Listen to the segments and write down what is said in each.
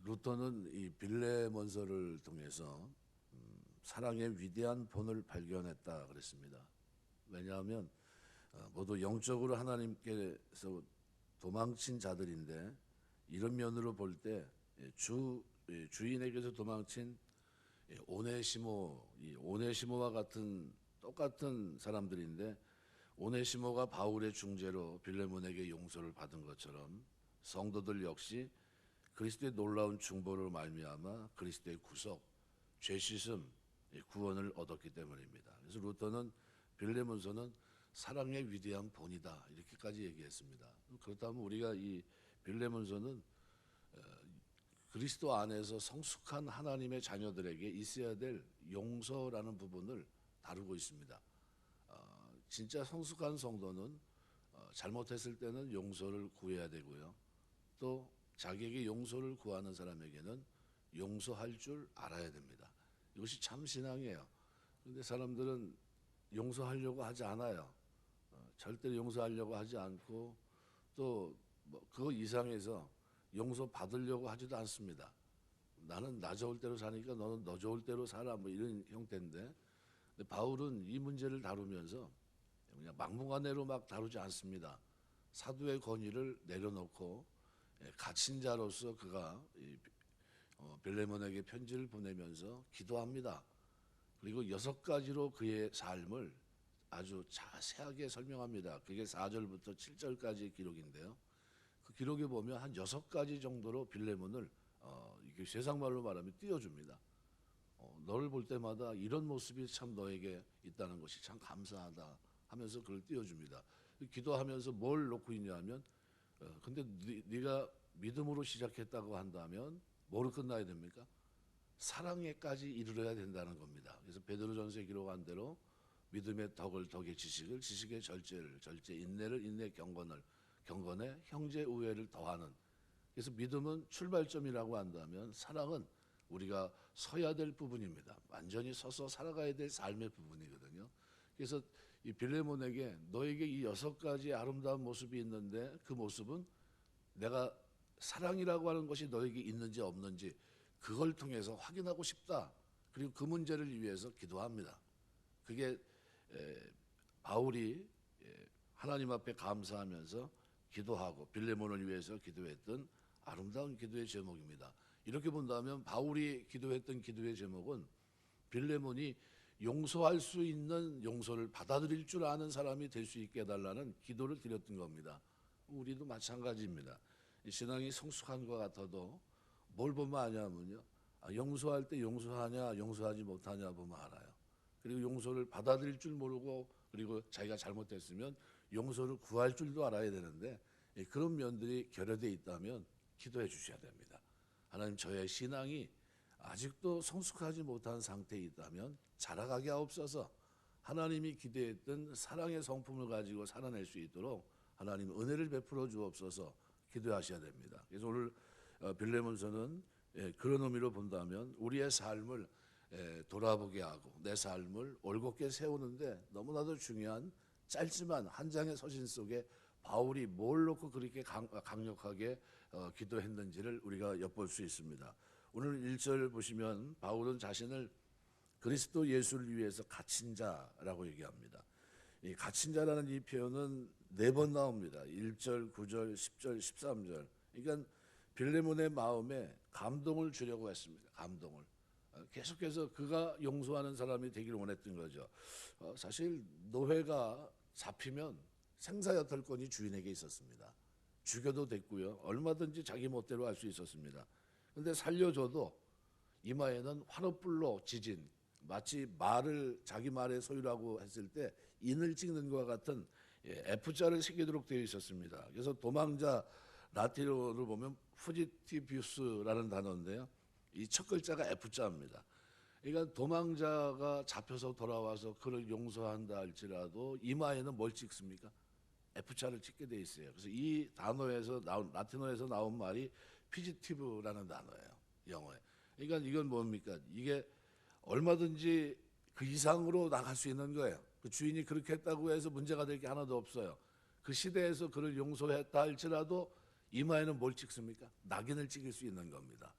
루터는 이 빌레몬서를 통해서 사랑의 위대한 본을 발견했다 그랬습니다. 왜냐하면 모두 영적으로 하나님께서 도망친 자들인데 이런 면으로 볼 때 주인에게서 도망친 오네시모와 같은 똑같은 사람들인데 오네시모가 바울의 중재로 빌레몬에게 용서를 받은 것처럼 성도들 역시 그리스도의 놀라운 중보로 말미암아 그리스도의 구속, 죄 씻음, 구원을 얻었기 때문입니다. 그래서 루터는 빌레몬서는 사랑의 위대한 본이다 이렇게까지 얘기했습니다. 그렇다면 우리가 이 빌레몬서는 그리스도 안에서 성숙한 하나님의 자녀들에게 있어야 될 용서라는 부분을 다루고 있습니다. 진짜 성숙한 성도는 잘못했을 때는 용서를 구해야 되고요. 또 자기에게 용서를 구하는 사람에게는 용서할 줄 알아야 됩니다. 이것이 참 신앙이에요. 그런데 사람들은 용서하려고 하지 않아요. 절대로 용서하려고 하지 않고 또 그 이상해서 용서 받으려고 하지도 않습니다. 나는 나 좋을 대로 사니까 너는 너 좋을 대로 살아 뭐 이런 형태인데 근데 바울은 이 문제를 다루면서 그냥 막무가내로 막 다루지 않습니다. 사도의 권위를 내려놓고 갇힌 자로서 그가 빌레몬에게 편지를 보내면서 기도합니다. 그리고 6가지로 그의 삶을 아주 자세하게 설명합니다. 그게 4절부터 7절까지의 기록인데요. 그 기록에 보면 한 6가지 정도로 빌레몬을 이게 세상 말로 말하면 띄워줍니다. 너를 볼 때마다 이런 모습이 참 너에게 있다는 것이 참 감사하다 하면서 그걸 띄워줍니다. 기도하면서 뭘 놓고 있냐면 근데 네가 믿음으로 시작했다고 한다면 뭐로 끝나야 됩니까? 사랑에까지 이르러야 된다는 겁니다. 그래서 베드로전서에 기록한 대로 믿음의 덕을 덕의 지식을 지식의 절제를 절제 인내를 인내 경건에 형제 우애를 더하는 그래서 믿음은 출발점이라고 한다면 사랑은 우리가 서야 될 부분입니다. 완전히 서서 살아가야 될 삶의 부분이거든요. 그래서 이 빌레몬에게 너에게 이 6가지 아름다운 모습이 있는데 그 모습은 내가 사랑이라고 하는 것이 너에게 있는지 없는지 그걸 통해서 확인하고 싶다. 그리고 그 문제를 위해서 기도합니다. 그게 바울이 하나님 앞에 감사하면서 기도하고 빌레몬을 위해서 기도했던 아름다운 기도의 제목입니다. 이렇게 본다면 바울이 기도했던 기도의 제목은 빌레몬이 용서할 수 있는 용서를 받아들일 줄 아는 사람이 될 수 있게 해달라는 기도를 드렸던 겁니다. 우리도 마찬가지입니다. 신앙이 성숙한 것 같아도 뭘 보면 아냐면요. 용서할 때 용서하냐 용서하지 못하냐 보면 알아요. 그리고 용서를 받아들일 줄 모르고 그리고 자기가 잘못했으면 용서를 구할 줄도 알아야 되는데 그런 면들이 결여되어 있다면 기도해 주셔야 됩니다. 하나님 저의 신앙이 아직도 성숙하지 못한 상태에 있다면 자라가게 하옵소서. 하나님이 기대했던 사랑의 성품을 가지고 살아낼 수 있도록 하나님 은혜를 베풀어 주옵소서 기도하셔야 됩니다. 그래서 오늘 빌레몬서는 그런 의미로 본다면 우리의 삶을 돌아보게 하고 내 삶을 올곧게 세우는데 너무나도 중요한 짧지만 한 장의 서신 속에 바울이 뭘 놓고 그렇게 강력하게 기도했는지를 우리가 엿볼 수 있습니다. 오늘 1절 보시면 바울은 자신을 그리스도 예수를 위해서 갇힌 자라고 얘기합니다. 이 갇힌 자라는 이 표현은 4번 나옵니다. 1절, 9절, 10절, 13절. 그러니까 빌레몬의 마음에 감동을 주려고 했습니다. 감동을. 계속해서 그가 용서하는 사람이 되기를 원했던 거죠. 사실 노예가 잡히면 생사여탈권이 주인에게 있었습니다. 죽여도 됐고요. 얼마든지 자기 멋대로 할 수 있었습니다. 그런데 살려줘도 이마에는 화롯불로 지진, 마치 말을 자기 말의 소유라고 했을 때 인을 찍는 것과 같은 F자를 새기도록 되어 있었습니다. 그래서 도망자 라틴어를 보면 푸지티비우스라는 단어인데요. 이 첫 글자가 F자입니다. 그러니까 도망자가 잡혀서 돌아와서 그를 용서한다 할지라도 이마에는 뭘 찍습니까? F자를 찍게 돼 있어요. 그래서 이 단어에서 나온 라틴어에서 나온 말이 피지티브라는 단어예요. 영어에. 그러니까 이건 뭡니까? 이게 얼마든지 그 이상으로 나갈 수 있는 거예요. 그 주인이 그렇게 했다고 해서 문제가 될 게 하나도 없어요. 그 시대에서 그를 용서했다 할지라도 이마에는 뭘 찍습니까? 낙인을 찍을 수 있는 겁니다.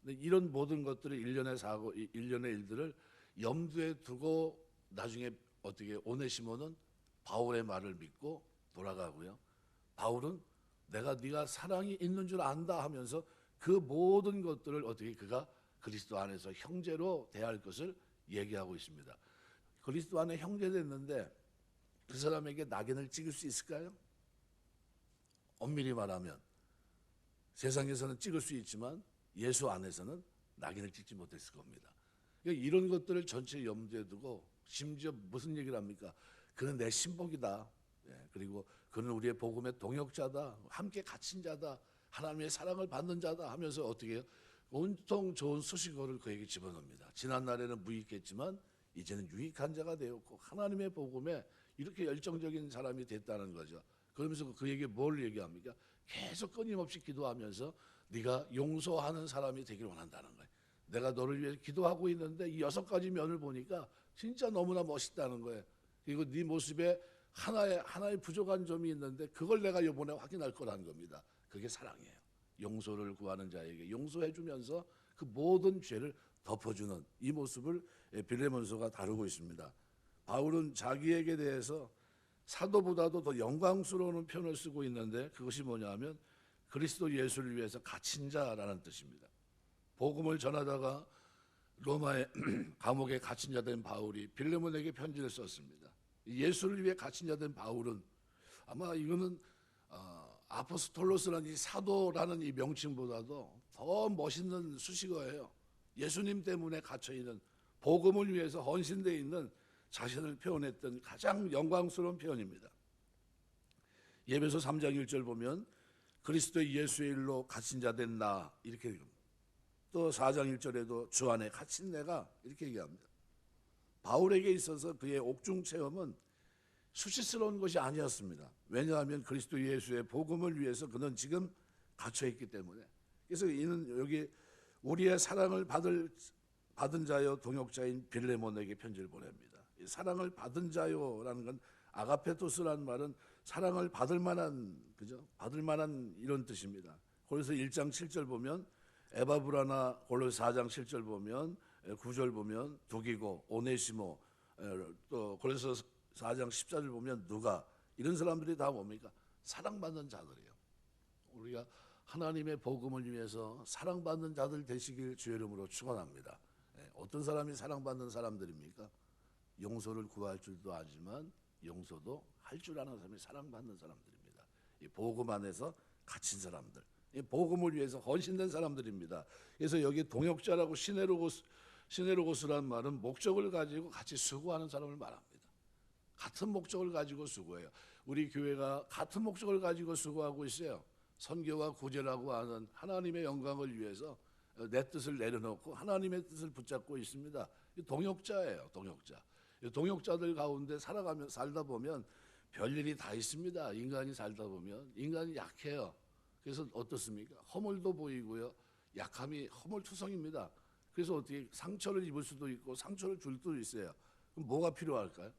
근데 이런 모든 것들을 일련의 사고, 일련의 일들을 염두에 두고 나중에 어떻게 오네시모는 바울의 말을 믿고 돌아가고요. 바울은 내가 네가 사랑이 있는 줄 안다 하면서 그 모든 것들을 어떻게 그가 그리스도 안에서 형제로 대할 것을 얘기하고 있습니다. 그리스도 안에 형제 됐는데 그 사람에게 낙인을 찍을 수 있을까요? 엄밀히 말하면 세상에서는 찍을 수 있지만 예수 안에서는 낙인을 찍지 못했을 겁니다. 그러니까 이런 것들을 전체 염두에 두고 심지어 무슨 얘기를 합니까? 그는 내 신복이다. 그리고 그는 우리의 복음의 동역자다. 함께 갇힌 자다. 하나님의 사랑을 받는 자다 하면서 어떻게 해요? 온통 좋은 수식어를 그에게 집어넣습니다. 지난날에는 무익했지만 이제는 유익한 자가 되었고 하나님의 복음에 이렇게 열정적인 사람이 됐다는 거죠. 그러면서 그에게 뭘 얘기합니까? 계속 끊임없이 기도하면서 네가 용서하는 사람이 되길 원한다는 거예요. 내가 너를 위해 기도하고 있는데 이 6가지 면을 보니까 진짜 너무나 멋있다는 거예요. 그리고 네 모습에 하나의 부족한 점이 있는데 그걸 내가 이번에 확인할 거라는 겁니다. 그게 사랑이에요. 용서를 구하는 자에게 용서해 주면서 그 모든 죄를 덮어주는 이 모습을 빌레몬서가 다루고 있습니다. 바울은 자기에게 대해서 사도보다도 더 영광스러운 표현을 쓰고 있는데 그것이 뭐냐면 그리스도 예수를 위해서 갇힌 자라는 뜻입니다. 복음을 전하다가 로마의 감옥에 갇힌 자 된 바울이 빌레몬에게 편지를 썼습니다. 예수를 위해 갇힌 자 된 바울은 아마 이거는 아포스톨로스라는 이 사도라는 이 명칭보다도 더 멋있는 수식어예요. 예수님 때문에 갇혀있는 복음을 위해서 헌신되어 있는 자신을 표현했던 가장 영광스러운 표현입니다. 예배소 3장 1절 보면 그리스도 예수의 일로 갇힌 자 된 나 이렇게 얘기합니다. 또 4장 1절에도 주 안에 갇힌 내가 이렇게 얘기합니다. 바울에게 있어서 그의 옥중 체험은 수치스러운 것이 아니었습니다. 왜냐하면 그리스도 예수의 복음을 위해서 그는 지금 갇혀있기 때문에. 그래서 이는 여기 우리의 사랑을 받은 자요 동역자인 빌레몬에게 편지를 보냅니다. 이 사랑을 받은 자요라는 건 아가페토스라는 말은 사랑을 받을 만한 그죠? 받을 만한 이런 뜻입니다. 그래서 1장 7절 보면 에바브라나 골로새 4장 7절 보면 9절 보면 두기고 오네시모 또 골로새 4장 14절 보면 누가 이런 사람들이 다 뭡니까? 사랑받는 자들이에요. 우리가 하나님의 복음을 위해서 사랑받는 자들 되시길 주의 이름으로 축원합니다. 어떤 사람이 사랑받는 사람들입니까? 용서를 구할 줄도 알지만 용서도 할 줄 아는 사람이 사랑받는 사람들입니다. 이 복음 안에서 갇힌 사람들, 이 복음을 위해서 헌신된 사람들입니다. 그래서 여기 동역자라고 시네로고스라는 말은 목적을 가지고 같이 수고하는 사람을 말합니다. 같은 목적을 가지고 수고해요. 우리 교회가 같은 목적을 가지고 수고하고 있어요. 선교와 구제라고 하는 하나님의 영광을 위해서 내 뜻을 내려놓고 하나님의 뜻을 붙잡고 있습니다. 동역자예요, 동역자. 동역자들 가운데 살다 보면 별일이 다 있습니다. 인간이 살다 보면 인간이 약해요. 그래서 어떻습니까? 허물도 보이고요. 약함이 허물투성입니다. 그래서 어떻게 상처를 입을 수도 있고 상처를 줄 수도 있어요. 그럼 뭐가 필요할까요?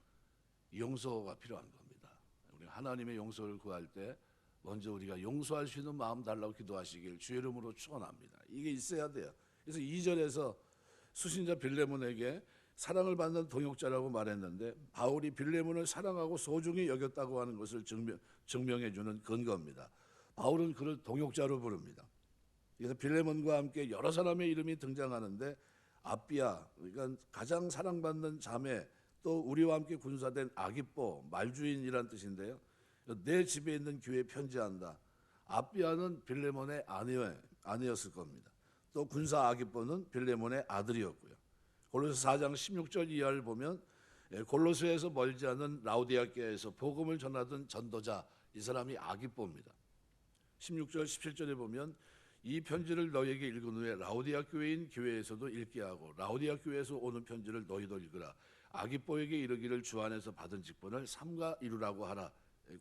용서가 필요한 겁니다. 우리 하나님의 용서를 구할 때 먼저 우리가 용서할 수 있는 마음 달라고 기도하시길 주의 이름으로 축원합니다. 이게 있어야 돼요. 그래서 2절에서 수신자 빌레몬에게 사랑을 받는 동역자라고 말했는데 바울이 빌레몬을 사랑하고 소중히 여겼다고 하는 것을 증명해 주는 근거입니다. 바울은 그를 동역자로 부릅니다. 그래서 빌레몬과 함께 여러 사람의 이름이 등장하는데 아비아, 그러니까 가장 사랑받는 자매, 또 우리와 함께 군사된 아기뽀, 말주인이란 뜻인데요. 내 집에 있는 교회에 편지한다. 아비아는 빌레몬의 아내였을 겁니다. 또 군사 아기뽀는 빌레몬의 아들이었고요. 골로새 4장 16절 이하를 보면 골로새에서 멀지 않은 라우디아교에서 복음을 전하던 전도자, 이 사람이 아기뽀입니다. 16절 17절에 보면 이 편지를 너에게 읽은 후에 라우디아 교회인 교회에서도 읽게 하고 라우디아 교회에서 오는 편지를 너희도 읽으라. 아기뽀에게 이르기를 주 안에서 받은 직분을 삼가 이루라고 하라.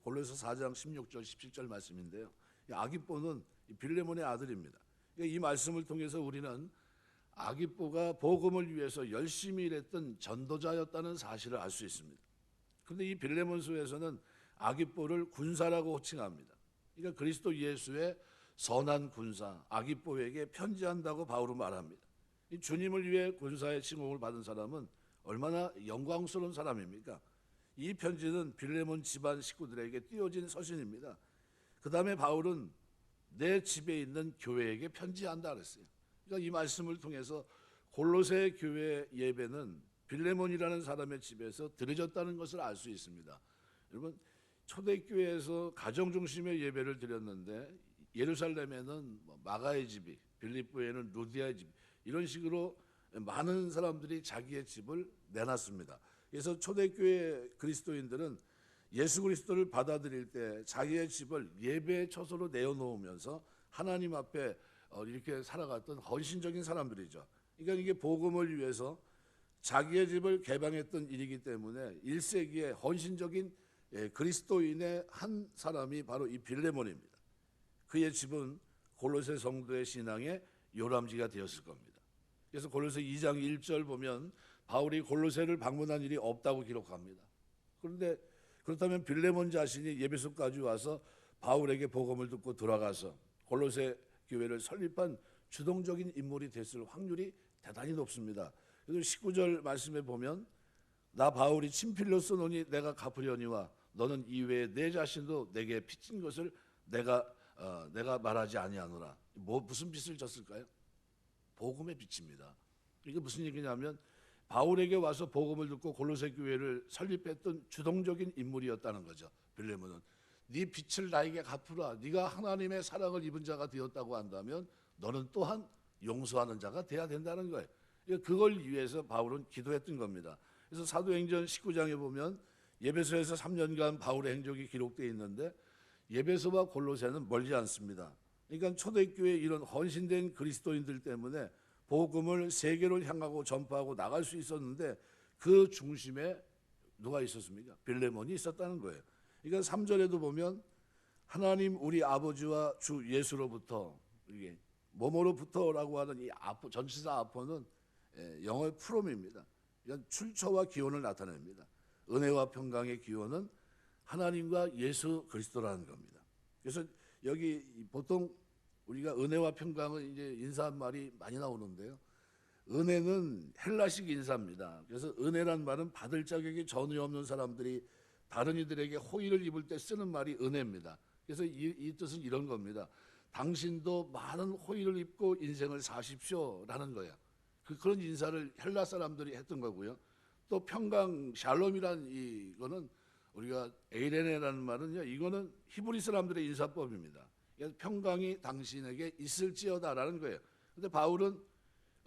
골로새 4장 16절 17절 말씀인데요. 아기뽀는 빌레몬의 아들입니다. 이 말씀을 통해서 우리는 아기뽀가 복음을 위해서 열심히 일했던 전도자였다는 사실을 알 수 있습니다. 그런데 이 빌레몬서에서는 아기뽀를 군사라고 호칭합니다. 그러니까 그리스도 예수의 선한 군사 아기뽀에게 편지한다고 바울은 말합니다. 이 주님을 위해 군사의 칭호를 받은 사람은 얼마나 영광스러운 사람입니까? 이 편지는 빌레몬 집안 식구들에게 띄워진 서신입니다. 그 다음에 바울은 내 집에 있는 교회에게 편지한다 그랬어요. 그러니까 이 말씀을 통해서 골로새 교회 예배는 빌레몬이라는 사람의 집에서 드려졌다는 것을 알 수 있습니다. 여러분, 초대교회에서 가정 중심의 예배를 드렸는데 예루살렘에는 마가의 집이, 빌립보에는 루디아의 집, 이런 식으로 많은 사람들이 자기의 집을 내놨습니다. 그래서 초대교회 그리스도인들은 예수 그리스도를 받아들일 때 자기의 집을 예배의 처소로 내어놓으면서 하나님 앞에 이렇게 살아갔던 헌신적인 사람들이죠. 그러니까 이게 복음을 위해서 자기의 집을 개방했던 일이기 때문에 1세기에 헌신적인 그리스도인의 한 사람이 바로 이 빌레몬입니다. 그의 집은 골로새 성도의 신앙의 요람지가 되었을 겁니다. 그래서 골로새 2장 1절 보면 바울이 골로새를 방문한 일이 없다고 기록합니다. 그런데 그렇다면 빌레몬 자신이 예배소까지 와서 바울에게 복음을 듣고 돌아가서 골로새 교회를 설립한 주동적인 인물이 됐을 확률이 대단히 높습니다. 그래서 19절 말씀에 보면 나 바울이 친필로 써노니 내가 갚으려니와 너는 이외에 내 자신도 내게 빚진 것을 내가 말하지 아니하노라. 무슨 빚을 졌을까요? 복음의 빚입니다. 이게 무슨 얘기냐면 바울에게 와서 복음을 듣고 골로새 교회를 설립했던 주동적인 인물이었다는 거죠. 빌레몬은 네 빚을 나에게 갚으라. 네가 하나님의 사랑을 입은 자가 되었다고 한다면 너는 또한 용서하는 자가 돼야 된다는 거예요. 그걸 위해서 바울은 기도했던 겁니다. 그래서 사도행전 19장에 보면 예배소에서 3년간 바울의 행적이 기록되어 있는데 예배소와 골로새는 멀지 않습니다. 그러니까 초대교회 이런 헌신된 그리스도인들 때문에 복음을 세계로 향하고 전파하고 나갈 수 있었는데 그 중심에 누가 있었습니까? 빌레몬이 있었다는 거예요. 그러니까 3절에도 보면 하나님 우리 아버지와 주 예수로부터 이게 뭐뭐로부터라고 하는 이 전치사 아포는 영어의 프롬입니다. 그러니까 출처와 기원을 나타냅니다. 은혜와 평강의 기원은 하나님과 예수 그리스도라는 겁니다. 그래서 여기 보통 우리가 은혜와 평강은 이제 인사말이 많이 나오는데요. 은혜는 헬라식 인사입니다. 그래서 은혜란 말은 받을 자격이 전혀 없는 사람들이 다른 이들에게 호의를 입을 때 쓰는 말이 은혜입니다. 그래서 이 뜻은 이런 겁니다. 당신도 많은 호의를 입고 인생을 사십시오라는 거야. 그런 인사를 헬라 사람들이 했던 거고요. 또 평강 샬롬이란 이거는 우리가 에이레네라는 말은요. 이거는 히브리 사람들의 인사법입니다. 평강이 당신에게 있을지어다라는 거예요. 그런데 바울은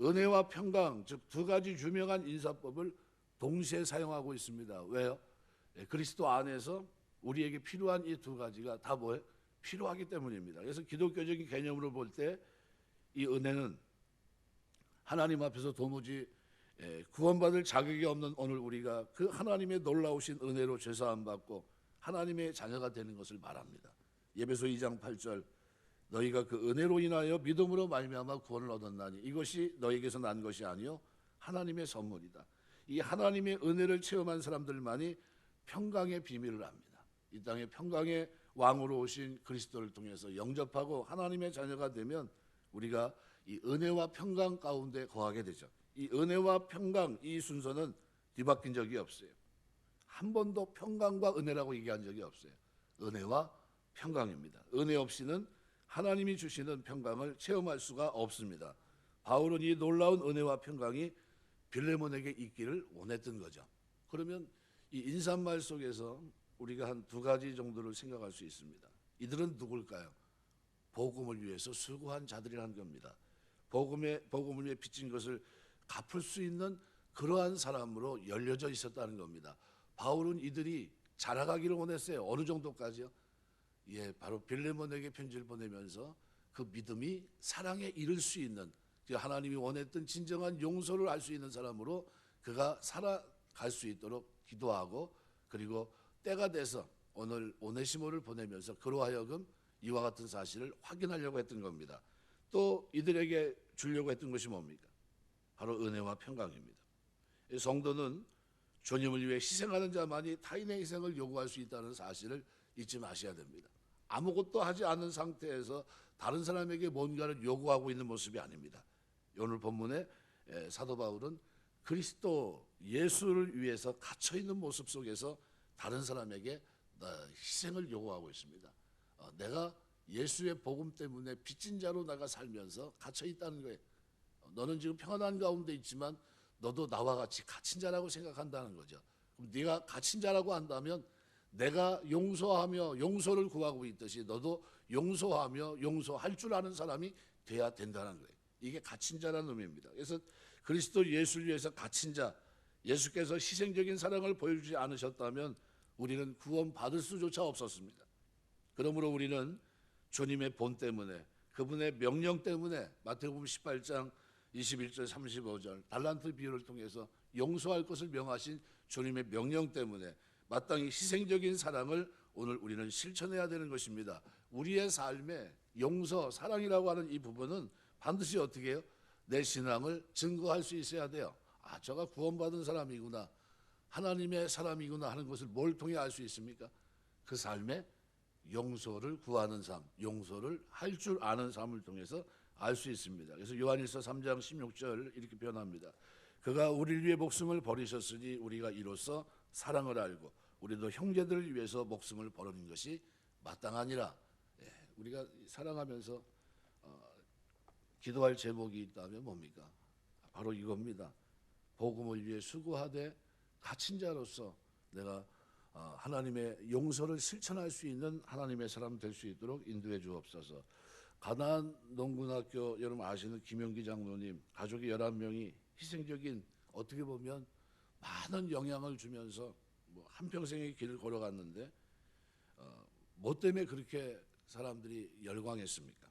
은혜와 평강, 즉 두 가지 유명한 인사법을 동시에 사용하고 있습니다. 왜요? 그리스도 안에서 우리에게 필요한 이 두 가지가 다 뭐예요? 필요하기 때문입니다. 그래서 기독교적인 개념으로 볼 때 이 은혜는 하나님 앞에서 도무지 구원받을 자격이 없는 오늘 우리가 그 하나님의 놀라우신 은혜로 죄사함 받고 하나님의 자녀가 되는 것을 말합니다. 예배소 2장 8절 너희가 그 은혜로 인하여 믿음으로 말미암아 구원을 얻었나니 이것이 너희에게서 난 것이 아니요 하나님의 선물이다. 이 하나님의 은혜를 체험한 사람들만이 평강의 비밀을 압니다. 이 땅에 평강의 왕으로 오신 그리스도를 통해서 영접하고 하나님의 자녀가 되면 우리가 이 은혜와 평강 가운데 거하게 되죠. 이 은혜와 평강 이 순서는 뒤바뀐 적이 없어요. 한 번도 평강과 은혜라고 얘기한 적이 없어요. 은혜와 평강입니다. 은혜 없이는 하나님이 주시는 평강을 체험할 수가 없습니다. 바울은 이 놀라운 은혜와 평강이 빌레몬에게 있기를 원했던 거죠. 그러면 이 인사말 속에서 우리가 한 두 가지 정도를 생각할 수 있습니다. 이들은 누굴까요? 복음을 위해서 수고한 자들이라는 겁니다. 복음을 위해 빚진 것을 갚을 수 있는 그러한 사람으로 열려져 있었다는 겁니다. 바울은 이들이 자라가기를 원했어요. 어느 정도까지요? 바로 빌레몬에게 편지를 보내면서 그 믿음이 사랑에 이를 수 있는 하나님이 원했던 진정한 용서를 알 수 있는 사람으로 그가 살아갈 수 있도록 기도하고 그리고 때가 돼서 오늘 오네시모를 보내면서 그로 하여금 이와 같은 사실을 확인하려고 했던 겁니다. 또 이들에게 주려고 했던 것이 뭡니까? 바로 은혜와 평강입니다. 성도는 주님을 위해 희생하는 자만이 타인의 희생을 요구할 수 있다는 사실을 잊지 마셔야 됩니다. 아무것도 하지 않은 상태에서 다른 사람에게 뭔가를 요구하고 있는 모습이 아닙니다. 오늘 본문에 사도 바울은 그리스도 예수를 위해서 갇혀 있는 모습 속에서 다른 사람에게 희생을 요구하고 있습니다. 내가 예수의 복음 때문에 빚진 자로 내가 살면서 갇혀 있다는 거예요. 너는 지금 평안한 가운데 있지만 너도 나와 같이 갇힌 자라고 생각한다는 거죠. 그럼 네가 갇힌 자라고 한다면 내가 용서하며 용서를 구하고 있듯이 너도 용서하며 용서할 줄 아는 사람이 돼야 된다는 거예요. 이게 갇힌 자라는 의미입니다. 그래서 그리스도 예수를 위해서 갇힌 자, 예수께서 희생적인 사랑을 보여주지 않으셨다면 우리는 구원받을 수조차 없었습니다. 그러므로 우리는 주님의 본 때문에, 그분의 명령 때문에 마태복음 18장 21절 35절 달란트 비유를 통해서 용서할 것을 명하신 주님의 명령 때문에 마땅히 희생적인 사랑을 오늘 우리는 실천해야 되는 것입니다. 우리의 삶에 용서, 사랑이라고 하는 이 부분은 반드시 어떻게 해요? 내 신앙을 증거할 수 있어야 돼요. 아, 저가 구원받은 사람이구나, 하나님의 사람이구나 하는 것을 뭘 통해 알 수 있습니까? 그 삶에 용서를 구하는 삶, 용서를 할 줄 아는 삶을 통해서 알 수 있습니다. 그래서 요한일서 3장 16절 이렇게 표현합니다. 그가 우리를 위해 목숨을 버리셨으니 우리가 이로써 사랑을 알고 우리도 형제들을 위해서 목숨을 버리는 것이 마땅하니라. 우리가 사랑하면서 기도할 제목이 있다면 뭡니까? 바로 이겁니다. 복음을 위해 수고하되 갇힌 자로서 내가 하나님의 용서를 실천할 수 있는 하나님의 사람 될 수 있도록 인도해 주옵소서. 가나안 농군학교 여러분 아시는 김영기 장로님 가족이 11명이 희생적인, 어떻게 보면 많은 영향을 주면서 한평생의 길을 걸어갔는데 뭐 때문에 그렇게 사람들이 열광했습니까?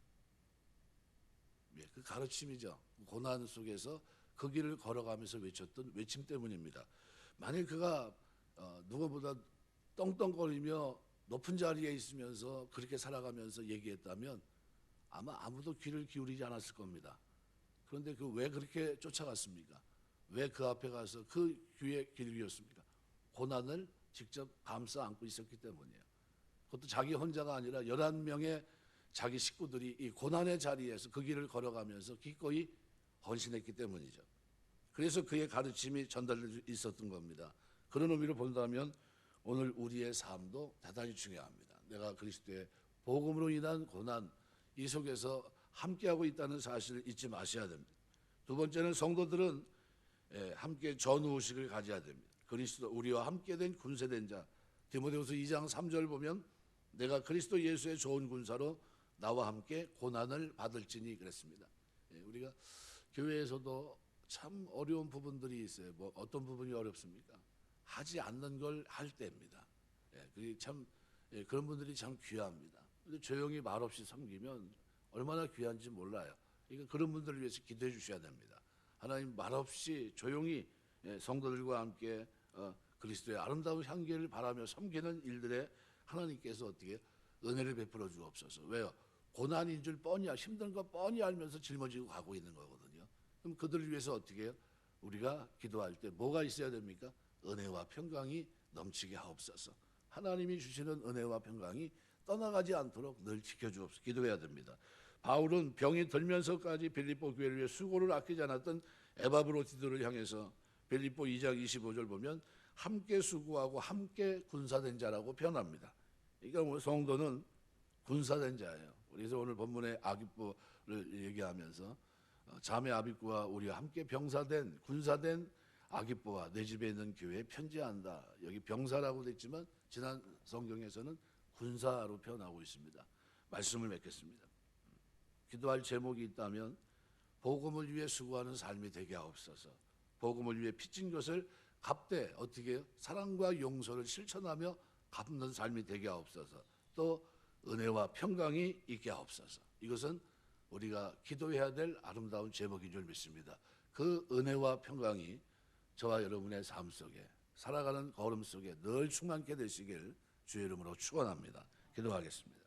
그 가르침이죠. 고난 속에서 그 길을 걸어가면서 외쳤던 외침 때문입니다. 만일 그가 누구보다 떵떵거리며 높은 자리에 있으면서 그렇게 살아가면서 얘기했다면 아마 아무도 귀를 기울이지 않았을 겁니다. 그런데 왜 그렇게 쫓아갔습니까? 왜 그 앞에 가서 그 귀에 기울였습니까? 고난을 직접 감싸 안고 있었기 때문이에요. 그것도 자기 혼자가 아니라 11명의 자기 식구들이 이 고난의 자리에서 그 길을 걸어가면서 기꺼이 헌신했기 때문이죠. 그래서 그의 가르침이 전달되어 있었던 겁니다. 그런 의미로 본다면 오늘 우리의 삶도 대단히 중요합니다. 내가 그리스도의 복음으로 인한 고난, 이 속에서 함께하고 있다는 사실을 잊지 마셔야 됩니다. 두 번째는 성도들은 함께 전우의식을 가져야 됩니다. 그리스도 우리와 함께 된 군세된 자, 디모데후서 2장 3절 보면 내가 그리스도 예수의 좋은 군사로 나와 함께 고난을 받을지니 그랬습니다. 우리가 교회에서도 참 어려운 부분들이 있어요. 어떤 부분이 어렵습니까? 하지 않는 걸 할 때입니다. 그게 참 그런 분들이 참 귀합니다. 근데 조용히 말없이 섬기면 얼마나 귀한지 몰라요. 그러니까 그런 분들을 위해서 기도해 주셔야 됩니다. 하나님 말없이 조용히 성도들과 함께 그리스도의 아름다운 향기를 바라며 섬기는 일들에 하나님께서 어떻게 은혜를 베풀어 주옵소서. 왜요? 고난인 줄 뻔히 힘든 거 뻔히 알면서 짊어지고 가고 있는 거거든요. 그럼 그들을 위해서 어떻게 해요? 우리가 기도할 때 뭐가 있어야 됩니까? 은혜와 평강이 넘치게 하옵소서. 하나님이 주시는 은혜와 평강이 떠나가지 않도록 늘 지켜주옵소서. 기도해야 됩니다. 바울은 병이 들면서까지 빌립보 교회를 위해 수고를 아끼지 않았던 에바브로디도를 향해서 빌립보 2장 25절 보면 함께 수고하고 함께 군사된 자라고 표현합니다. 그러니까 성도는 군사된 자예요. 그래서 오늘 본문의 아기뽀를 얘기하면서 자매 아비꼬와 우리와 함께 병사된 군사된 아기뽀와 내 집에 있는 교회에 편지한다. 여기 병사라고 됐지만 지난 성경에서는 군사로 표현하고 있습니다. 말씀을 맺겠습니다. 기도할 제목이 있다면 복음을 위해 수고하는 삶이 되게 하옵소서. 복음을 위해 빚진 것을 갚되 어떻게 해요? 사랑과 용서를 실천하며 갚는 삶이 되게 하옵소서. 또 은혜와 평강이 있게 하옵소서. 이것은 우리가 기도해야 될 아름다운 제목인 줄 믿습니다. 그 은혜와 평강이 저와 여러분의 삶 속에 살아가는 걸음 속에 늘 충만케 되시길 주의 이름으로 축원합니다. 기도하겠습니다.